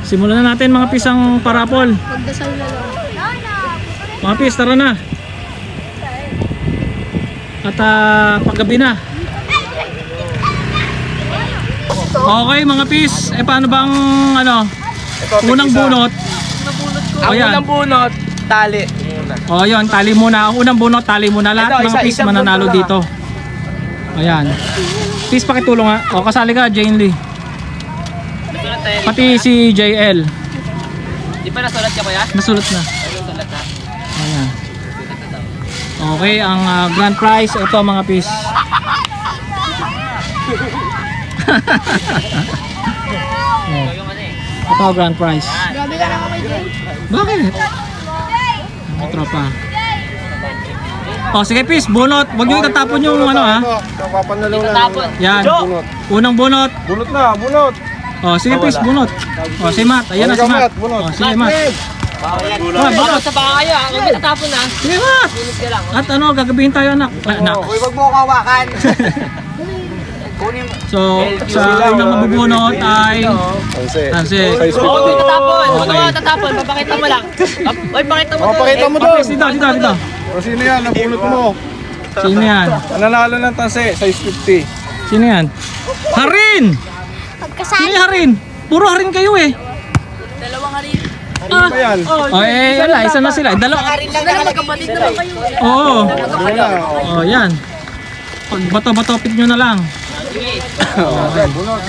Simulan na natin mga pisang parapol. Magdasal na lang. Mga pis, tara na. At paggabi na. Okay mga pis, paano bang ano? Unang bunot. Ang unang bunot, tali. O yun, tali muna. Ang unang bunot, tali muna. Lahat Ito, mga pis isang mananalo bunot dito. Ayan. Pis, pakitulong ha. O, kasali ka, Jane Lee. Pati si JL. Di pa nasulat ka kuya? Nasulat na. Nasulat na. Ayan. Okay, ang grand prize, ito mga pis. Oh, ito ang grand prize. Grabe ka naman kay Jay. Bakit? Ang tropa. Oh, sige pis, bunot. Huwag nyo itatapon yung ano ha. Papanalaw na. Tapon. Yan. Bunot. Unang bunot. Bunot na, bunot. Oh, sige pis, bunot. Oh, si Matt. Ayan na si Matt. Bunot. Oh, sige Matt. Bawal yan. Oh, bunot. Sa baka kayo ha. Huwag matatapon ha. Sige Matt. Bunot ka lang. At ano, gagabihin tayo anak. Anak. Uy, wag mo kawakan. So, sa unang mabubunot ay Tanse. Huwag mo tatapon. Huwag Okay. mo tatapon. Papakita mo lang. Ay, pakita mo. Pakita mo Oh, doon. pis, dito. O sino yan? Nabunot mo. Sino yan? Nanalo ng tanse, size 50. Sino yan? Harin! Sino yung Harin? Puro Harin kayo eh. Dalawang harin. Ano ba yan? Oh, wala, isa na sila. Dalawa. Dalawa magkapatid naman kayo. Oo. Ano na? Oh, yan. Pag bato-batopit nyo na lang. Bunot.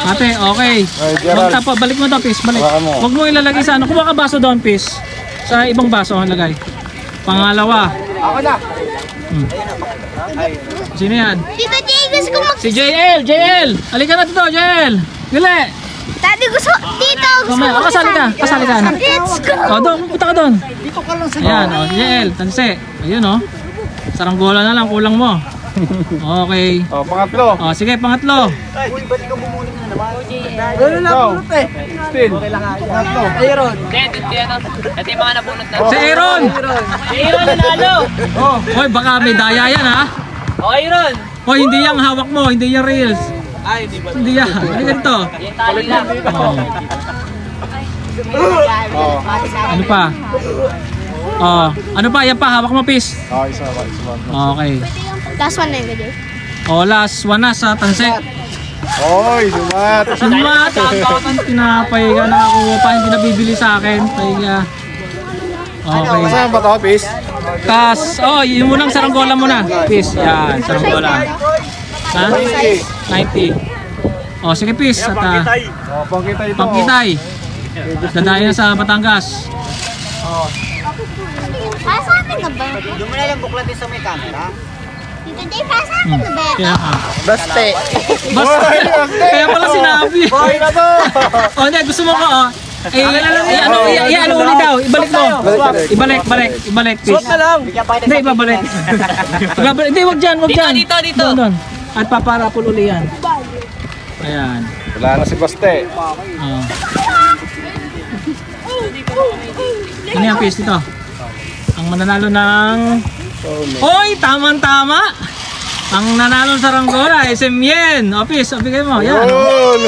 Ate, okay. Ay, Gerald. Magtapa, balik mo to, Pis. Balik. Hawakan mo. Huwag mo ilalagay sa ano. Kumuha ka baso doon, Pis. Sa ibang baso ang lagay. Pangalawa. Ako na. Sino yan? Tito Jay, gusto ko Si JL! Halika na dito, JL! Gili! Daddy, gusto. Tito, gusto Mamaya, ko. kasali ka anak. Let's go. O, doon, punta ka doon. Dito ka lang sa Ayan, o, JL, tanse. Ayun, o. Saranggola na lang, kulang mo. Okay. O, pangatlo. O, sige, pangatlo. Ano na bunot eh? Still. Pangatlo. Aaron. Ito yung mga nabunot na. Si Aaron! Aaron nanalo. Oh, Hoy, baka may daya yan, ha? O, Aaron. Hoy, hindi yung hawak mo, hindi yung reels. Ay, di ba? Hindi yan. Hindi ganito. Yung tali lang. Oh. oh. Ano pa? Oh, ano pa? Yan pa, hawak mo, Pis. Ah, isa pa. Okay. Last one na yun, Jay. O, last one na sa tanse. Oy, sumat. Sumat! Tinapay ka, nakakuha pa, hindi nabibili sa akin. Pahiga. Okay. Saan ba ito, Pis? Oh, yung munang saranggola muna. Pis, yan, saranggola. Ha? 90. Oh, sige, Pis. At Oh, pangkita ito. pangkitay. Dadayo na sa Batangas. Pasabi na ba? Doon mo na lang buklat din sa may camera. Tito Jay, pasabi na ba? Kaya ka. Baste. Basta, kaya pala sinabi. Boy na to. Oh, hindi, gusto mo ko, oh. Ano ulit daw, ibalik mo. Ibalik, Pis. Suot na lang. Hindi, ibabalik. Hindi, wag dyan. Dito. Doon. At paparapol uli yan. Ayan. Wala na si Baste. Oh. Ano yung Pis dito? Ang mananalo ng... Hoy, tamang-tama! Ang nanalo sa Ranggola, SM Yen. O, Pis, bigay mo. Yan. Yun.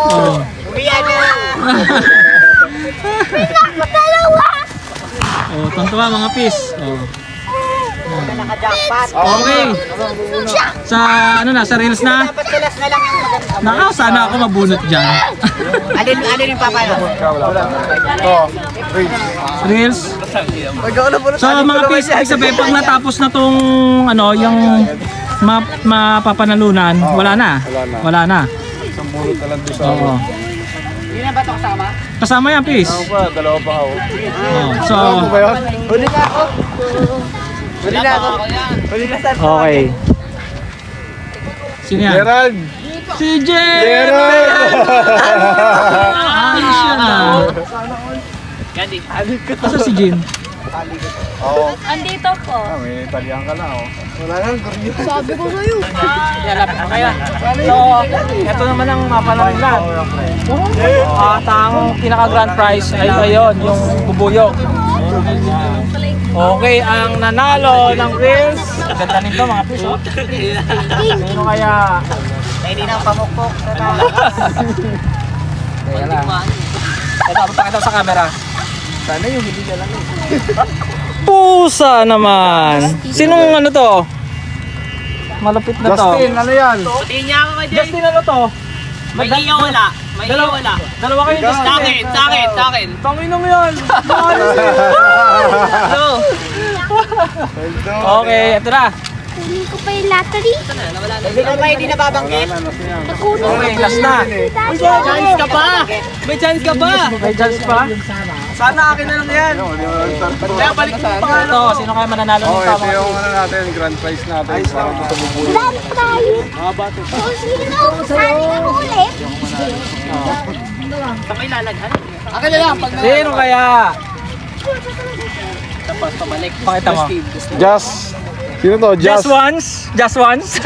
Oh. Umiyan na! Oh, tontuwa mga Pis. Oh. Naka-jackpot. Okay. Sa ano na, sa reels na. Dapat silas na lang yung maganda. Nakaw, sana ako mabunot dyan. Alin yung papalo? Ito. Reels. So mga Pis, ibig sabihin pag natapos na tong ano, yung mapapanalunan, wala na. Wala na. Isang bunot na lang doon sa Oo. Hindi na ba ito kasama? Kasama yan, Pis. Ako pa, dalawa pa ako. Oh, so, Ano ba yun? Huli na ako. Huli na ako. Huli na sa okay. Sino yan? Gerald. Si Jen! Gerald. Ayos yan ah. Gandhi. Asa si Jen? Oo. Andito po. Ah, may talihan ka na, oh. Wala nang guryo. Sabi ko sa'yo. Kaya. So, ito naman ang mapanalunan. At ang pinaka-grand prize ay ayun, yung bubuyog. Okay, ang nanalo ng reels. Ganda nito mga Pis, oh. Sino kaya? Hindi na pamukpok. Kaya lang. Pakita mo sa camera. Sana yung hindi na lang. Pusa naman. Sinong ano to? Malapit na to. Justin, ano yan? Patiin niya ako kay Jay. Justin, ano to? May iya wala. May iya wala. Dalawa kayo Sa akin, sa akin, sa akin. Panginom yan. Hello. Okay, ito na. Kunin ko pa yung lottery. Hindi ka ba hindi nababanggit? Nakunin Okay, ko last na. May chance ka pa. May chance ka pa. May chance pa. Sana akin na lang yan. Kaya balik mo pa. Ito, sino kaya mananalo ng Oh, ito tama? yung ano natin, grand prize natin. Para matububuli. Grand prize. Oh, sino? Saan na ulit? Sa may lalaghan. Akin na lang. Sino kaya? Tapos pabalik. Pakita mo. Just. Sino to? Just once? Just once?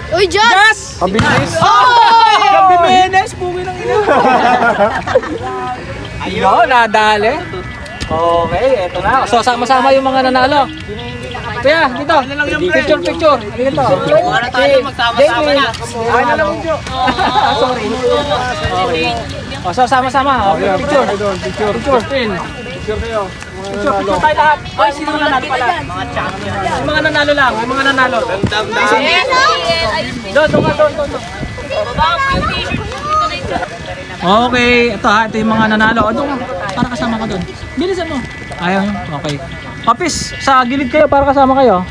Uy, John! Just! Kabilis. Oh! Gabi Menes, buwi ng ina. Ayun, nadali. Okay, eto na. So, sama-sama yung mga nanalo. Kuya, dito. Picture, picture. Dito. Mga natalo, magsama-sama na. Ay na lang yung sorry. Okay. O, so, sama-sama. Okay, picture. Picture. Picture. Picture kayo. Picture, picture tayo lahat. Ay, sino nanalo pala? Mga champion. Yung mga nanalo lang, yung mga nanalo. Doon, doon. Okay, ito ha, ito yung mga nanalo. O, doon, para kasama ka doon. Bilisan mo. Ayaw, okay. Opis, sa gilid kayo para kasama kayo.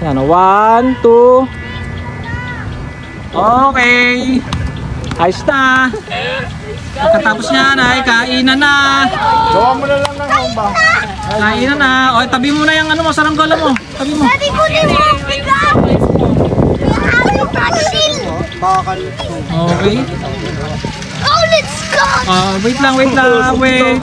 Yan, 1, 2. Okay. Ayos na. Pagkatapos niyan ay kainan na. Gawa mo na lang ng hamba. Kainan na. O, tabi mo na yung ano mo, saranggola mo. Tabi mo. Daddy, kunin mo ang bigat! May aming vaccine! Bakal. Okay. Oh, let's go! Wait lang, wait.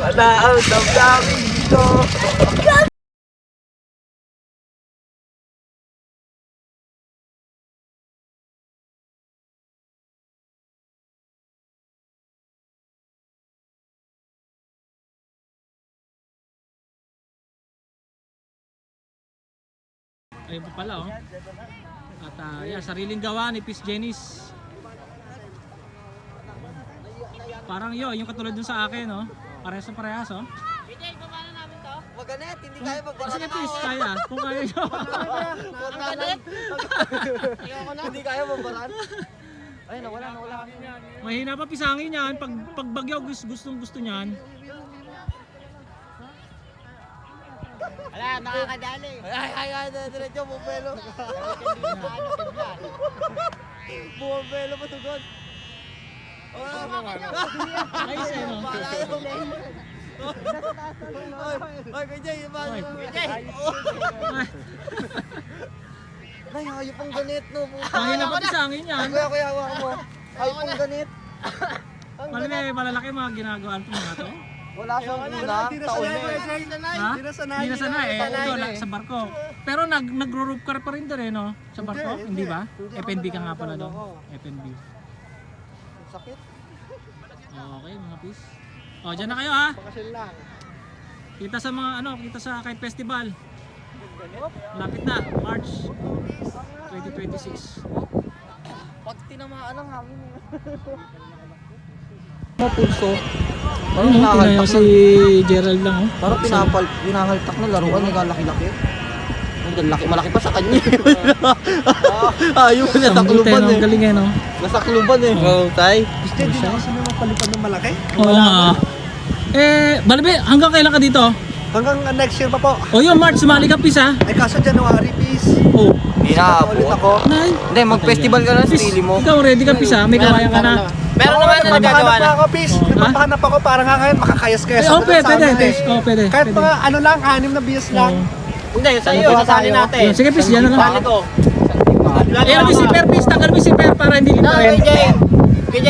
Ayun pa pala, oh. At yeah, sariling gawa ni Peace Jenice. Parang yung katulad dun sa akin, oh. Parehas na parehas, oh. Maganet, hindi kaya magbarat. Sige, Peace, kaya. Kung kaya nyo. Hindi kaya magbarat. Ay, nawala. Mahina pa pisangin yan. Pag bagyo, gustong gusto niyan. Wala, nakakadali. Ay, diretso, bumelo. Bumelo pa tugod. Ayos eh, no? Ay, kajay, Ay. Ay, hayop ang ganit, no. Mahina pa pisangin yan. Kuya, hawak mo. Hayop ang ganit. Malalaki mga ginagawa ito mga to. Wala siyang una, taon na eh. Ha? Hindi na sanay eh. Ito, sa barko. Pero nagro-rope car pa rin doon eh, no? Sa barko, hindi ba? FNB ka nga pala doon. FNB. Sakit. Okay, mga peace. O, dyan na kayo ha. Pakasil lang. Kita sa mga kita sa Kite Festival. Lapit na, March 2026. Pag tinamaan ng hangin. Pulso. Ano, tinayo si Gerald lang, oh. Parang pinahaltak na laruan, naglalaki-laki. Ang laki, malaki pa sa kanya. Ayaw na Ang takluban no? eh. Galing eh, no? Nasakluban eh. Oo, tay. Gusto din ako sino mapalitan ng malaki? Oo nga. Balabe, hanggang kailan ka dito? Hanggang next year pa po. O yung March, sumali ka, peace ha? Ay kaso January, peace. Oh. Hindi na Ulit ako. Nay. Hindi, mag-festival ka na sa Peace, sarili mo. ikaw ready ka, peace ha? May kawayan ka na. Meron naman na nagagawa na. ako, peace. Oh, Nagpapahanap ako para nga ngayon makakayas-kayas Oh, ako pwede, sa amin pwede. eh. Oh, pwede. Kahit pwede. mga ano lang, 6 na BS lang. Oh. Hindi, sa iyo, sasali natin. Yun, sige, peace, yan na lang. Sali ko. Tanggal mo si Per, peace. Tanggal mo si Per para hindi No, liparin. KJ,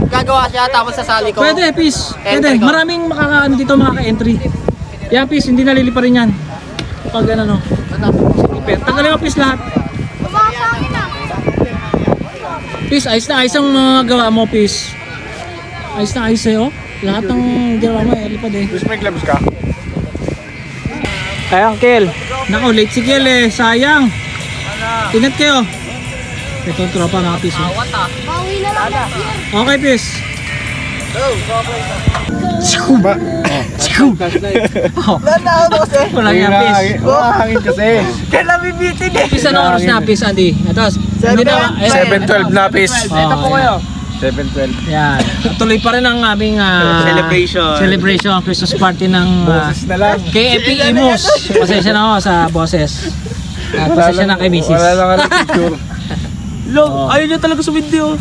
gagawa siya tapos sasali ko. Pwede, peace. Pwede. Entry ko. Maraming makakaano dito, makaka-entry. Yan, peace. Hindi naliliparin yan. Pag ano, no. Sige, Per. Tanggalin mo, peace, lahat. Bumakangin na. Peace, ayos na ayos ang mga gawa mo, peace. Ayos na ayos sa'yo. Lahat ng ginawa mo, lipad eh. Peace, may gloves ka? Ay, Uncle. Naku, late si Kiel eh. Sayang. Ingat kayo. Ito ang tropa mga peace. Oh. Awat ah. Bawi na lang next year. Okay, peace. Wala yan, Pis. Hangin kasi. Kailan bibitin eh. Pis, anong oras na, Pis, Andy? Ito, hindi na, 7:12 na, Pis. Ito po kayo. 7:12. Yan. Tuloy pa rin ang aming celebration, Christmas party ng Boses na lang. KFP Imus. Pasensya na ako sa boses. At pasensya na kay Mrs. Wala lang ang picture. Ayaw niya talaga sa video.